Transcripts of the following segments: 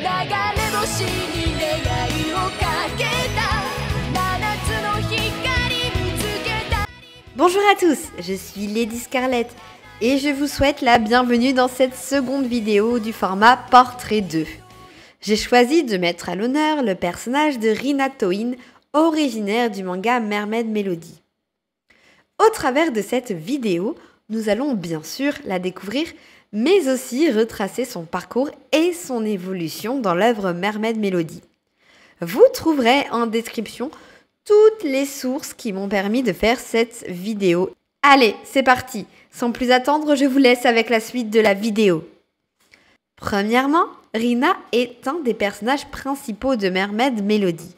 星に願いをかけた七つの光見つけた。 Bonjour à tous, je suis Lady Scarlett et je vous souhaite la bienvenue dans cette seconde vidéo du format Portrait 2. J'ai choisi de mettre à l'honneur le personnage de Rina Toin, originaire du manga Mermaid Melody. Au travers de cette vidéo, nous allons bien sûr la découvrir, mais aussi retracer son parcours et son évolution dans l'œuvre Mermaid Melody. Vous trouverez en description toutes les sources qui m'ont permis de faire cette vidéo. Allez, c'est parti! Sans plus attendre, je vous laisse avec la suite de la vidéo. Premièrement, Rina est un des personnages principaux de Mermaid Melody.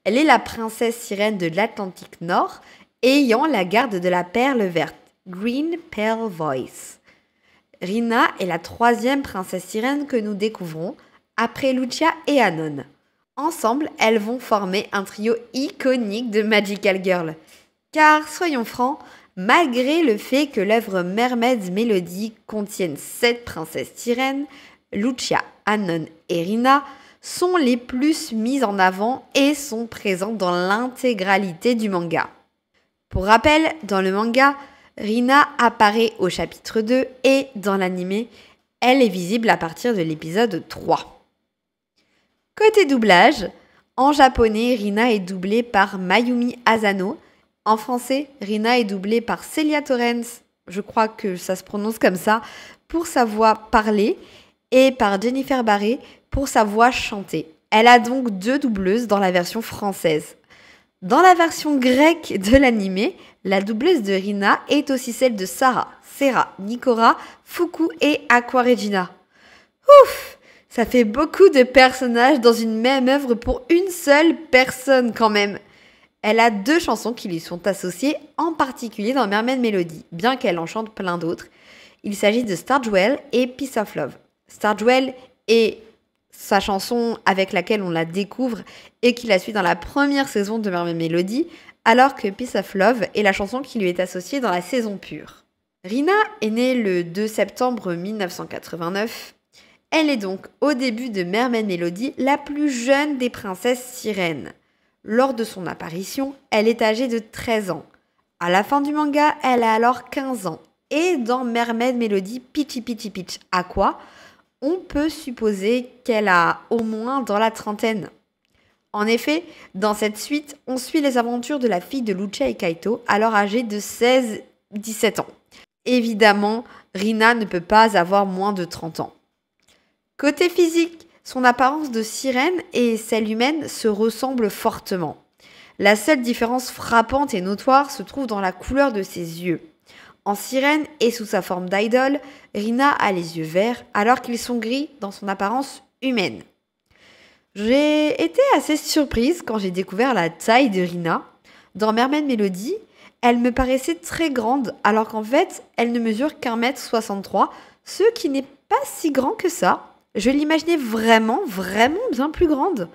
Elle est la princesse sirène de l'Atlantique Nord, ayant la garde de la perle verte, Green Pearl Voice. Rina est la troisième princesse sirène que nous découvrons, après Lucia et Anon. Ensemble, elles vont former un trio iconique de Magical Girl. Car, soyons francs, malgré le fait que l'œuvre Mermaid Melody contienne 7 princesses sirènes, Lucia, Anon et Rina sont les plus mises en avant et sont présentes dans l'intégralité du manga. Pour rappel, dans le manga, Rina apparaît au chapitre 2 et dans l'animé, elle est visible à partir de l'épisode 3. Côté doublage, en japonais, Rina est doublée par Mayumi Asano. En français, Rina est doublée par Celia Torrens, je crois que ça se prononce comme ça, pour sa voix parlée, et par Jennifer Barré pour sa voix chantée. Elle a donc 2 doubleuses dans la version française. Dans la version grecque de l'animé, la doubleuse de Rina est aussi celle de Sarah, Sera, Nikora, Fuku et Aqua Regina. Ouf! Ça fait beaucoup de personnages dans une même œuvre pour une seule personne quand même. Elle a 2 chansons qui lui sont associées, en particulier dans Mermaid Melody, bien qu'elle en chante plein d'autres. Il s'agit de Star Jewel et Piece of Love. Star Jewel est sa chanson avec laquelle on la découvre et qui la suit dans la première saison de Mermaid Melody, alors que Piece of Love est la chanson qui lui est associée dans la saison pure. Rina est née le 2 septembre 1989. Elle est donc, au début de Mermaid Melody, la plus jeune des princesses sirènes. Lors de son apparition, elle est âgée de 13 ans. À la fin du manga, elle a alors 15 ans. Et dans Mermaid Melody Peachy Peachy Peach Aqua, on peut supposer qu'elle a au moins dans la trentaine. En effet, dans cette suite, on suit les aventures de la fille de Lucia et Kaito, alors âgée de 16-17 ans. Évidemment, Rina ne peut pas avoir moins de 30 ans. Côté physique, son apparence de sirène et celle humaine se ressemblent fortement. La seule différence frappante et notoire se trouve dans la couleur de ses yeux. En sirène et sous sa forme d'idole, Rina a les yeux verts alors qu'ils sont gris dans son apparence humaine. J'ai été assez surprise quand j'ai découvert la taille de Rina. Dans Mermaid Melody, elle me paraissait très grande alors qu'en fait, elle ne mesure qu'1,63 m, ce qui n'est pas si grand que ça. Je l'imaginais vraiment bien plus grande.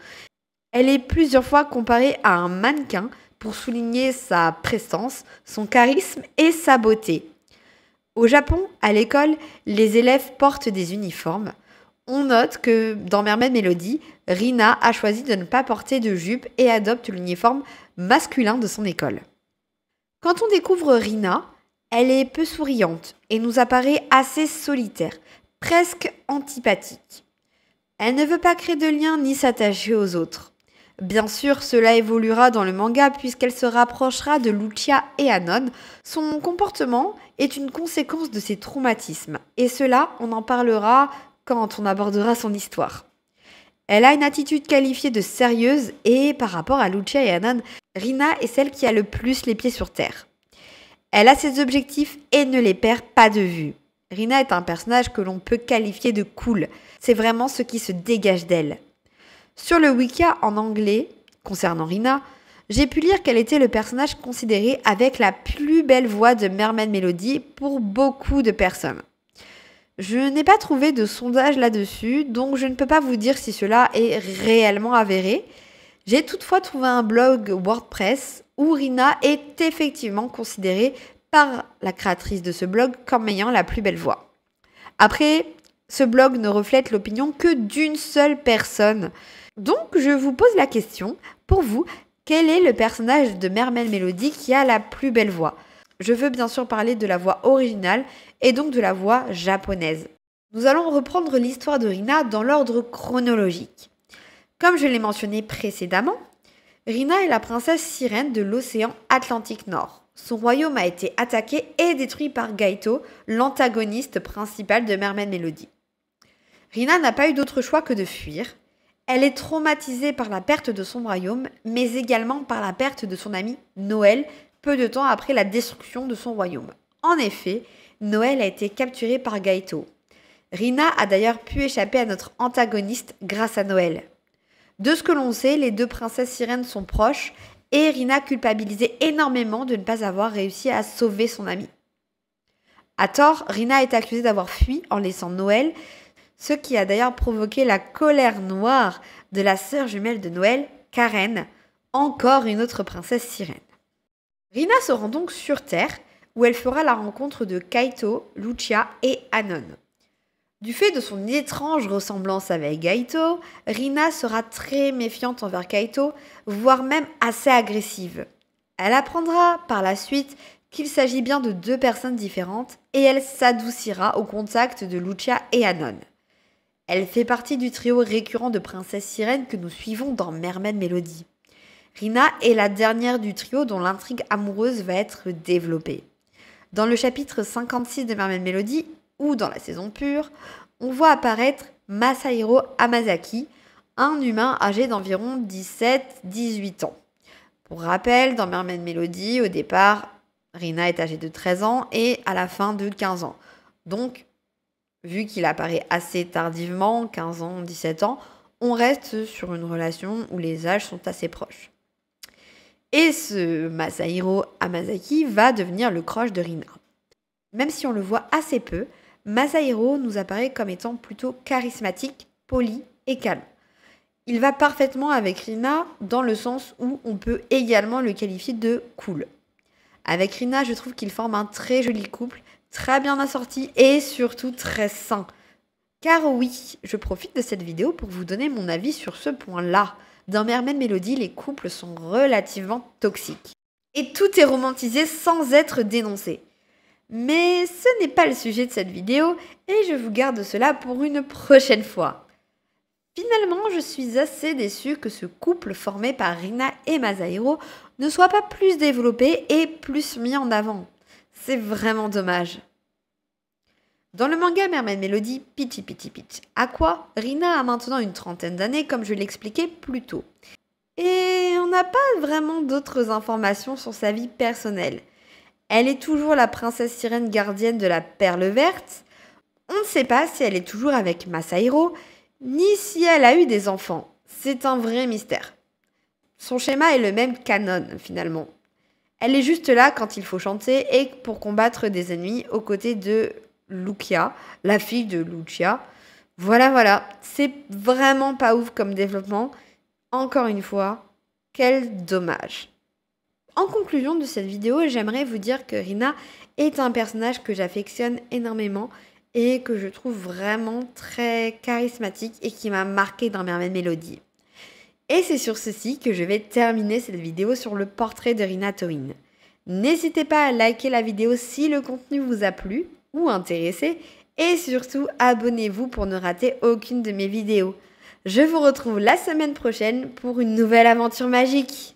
Elle est plusieurs fois comparée à un mannequin pour souligner sa prestance, son charisme et sa beauté. Au Japon, à l'école, les élèves portent des uniformes. On note que dans Mermaid Melody, Rina a choisi de ne pas porter de jupe et adopte l'uniforme masculin de son école. Quand on découvre Rina, elle est peu souriante et nous apparaît assez solitaire, presque antipathique. Elle ne veut pas créer de liens ni s'attacher aux autres. Bien sûr, cela évoluera dans le manga puisqu'elle se rapprochera de Lucia et Anon. Son comportement est une conséquence de ses traumatismes. Et cela, on en parlera quand on abordera son histoire. Elle a une attitude qualifiée de sérieuse et par rapport à Lucia et Anon, Rina est celle qui a le plus les pieds sur terre. Elle a ses objectifs et ne les perd pas de vue. Rina est un personnage que l'on peut qualifier de cool. C'est vraiment ce qui se dégage d'elle. Sur le wiki en anglais, concernant Rina, j'ai pu lire qu'elle était le personnage considéré avec la plus belle voix de Mermaid Melody pour beaucoup de personnes. Je n'ai pas trouvé de sondage là-dessus, donc je ne peux pas vous dire si cela est réellement avéré. J'ai toutefois trouvé un blog WordPress où Rina est effectivement considérée par la créatrice de ce blog comme ayant la plus belle voix. Après, Ce blog ne reflète l'opinion que d'une seule personne. Donc je vous pose la question, pour vous, quel est le personnage de Mermaid Melody qui a la plus belle voix? Je veux bien sûr parler de la voix originale et donc de la voix japonaise. Nous allons reprendre l'histoire de Rina dans l'ordre chronologique. Comme je l'ai mentionné précédemment, Rina est la princesse sirène de l'océan Atlantique Nord. Son royaume a été attaqué et détruit par Gaito, l'antagoniste principal de Mermaid Melody. Rina n'a pas eu d'autre choix que de fuir. Elle est traumatisée par la perte de son royaume, mais également par la perte de son ami Noël, peu de temps après la destruction de son royaume. En effet, Noël a été capturé par Gaito. Rina a d'ailleurs pu échapper à notre antagoniste grâce à Noël. De ce que l'on sait, les deux princesses sirènes sont proches et Rina culpabilisait énormément de ne pas avoir réussi à sauver son amie. À tort, Rina est accusée d'avoir fui en laissant Noël, ce qui a d'ailleurs provoqué la colère noire de la sœur jumelle de Noël, Karen, encore une autre princesse sirène. Rina se rend donc sur Terre, où elle fera la rencontre de Kaito, Lucia et Anon. Du fait de son étrange ressemblance avec Gaito, Rina sera très méfiante envers Kaito, voire même assez agressive. Elle apprendra par la suite qu'il s'agit bien de deux personnes différentes et elle s'adoucira au contact de Lucia et Anon. Elle fait partie du trio récurrent de princesses sirènes que nous suivons dans Mermaid Melody. Rina est la dernière du trio dont l'intrigue amoureuse va être développée. Dans le chapitre 56 de Mermaid Melody, ou dans la saison pure, on voit apparaître Masahiro Hamasaki, un humain âgé d'environ 17-18 ans. Pour rappel, dans Mermaid Melody, au départ, Rina est âgée de 13 ans et à la fin de 15 ans. Donc, vu qu'il apparaît assez tardivement, 15 ans, 17 ans, on reste sur une relation où les âges sont assez proches. Et ce Masahiro Hamasaki va devenir le crush de Rina. Même si on le voit assez peu, Masahiro nous apparaît comme étant plutôt charismatique, poli et calme. Il va parfaitement avec Rina dans le sens où on peut également le qualifier de cool. Avec Rina, je trouve qu'ils forment un très joli couple, très bien assorti et surtout très sain. Car oui, je profite de cette vidéo pour vous donner mon avis sur ce point-là. Dans Mermaid Melody, les couples sont relativement toxiques. Et tout est romantisé sans être dénoncé. Mais ce n'est pas le sujet de cette vidéo et je vous garde cela pour une prochaine fois. Finalement, je suis assez déçue que ce couple formé par Rina et Masahiro ne soit pas plus développé et plus mis en avant. C'est vraiment dommage. Dans le manga Mermaid Melody Pichi Pichi Pitch Aqua, Rina a maintenant une trentaine d'années comme je l'expliquais plus tôt. Et on n'a pas vraiment d'autres informations sur sa vie personnelle. Elle est toujours la princesse sirène gardienne de la perle verte. On ne sait pas si elle est toujours avec Masahiro, ni si elle a eu des enfants. C'est un vrai mystère. Son schéma est le même qu'Anon, finalement. Elle est juste là quand il faut chanter et pour combattre des ennemis aux côtés de Lucia, la fille de Lucia. Voilà, c'est vraiment pas ouf comme développement. Encore une fois, quel dommage. En conclusion de cette vidéo, j'aimerais vous dire que Rina est un personnage que j'affectionne énormément et que je trouve vraiment très charismatique et qui m'a marqué dans Mermaid Melody. Et c'est sur ceci que je vais terminer cette vidéo sur le portrait de Rina Toin. N'hésitez pas à liker la vidéo si le contenu vous a plu ou intéressé et surtout abonnez-vous pour ne rater aucune de mes vidéos. Je vous retrouve la semaine prochaine pour une nouvelle aventure magique.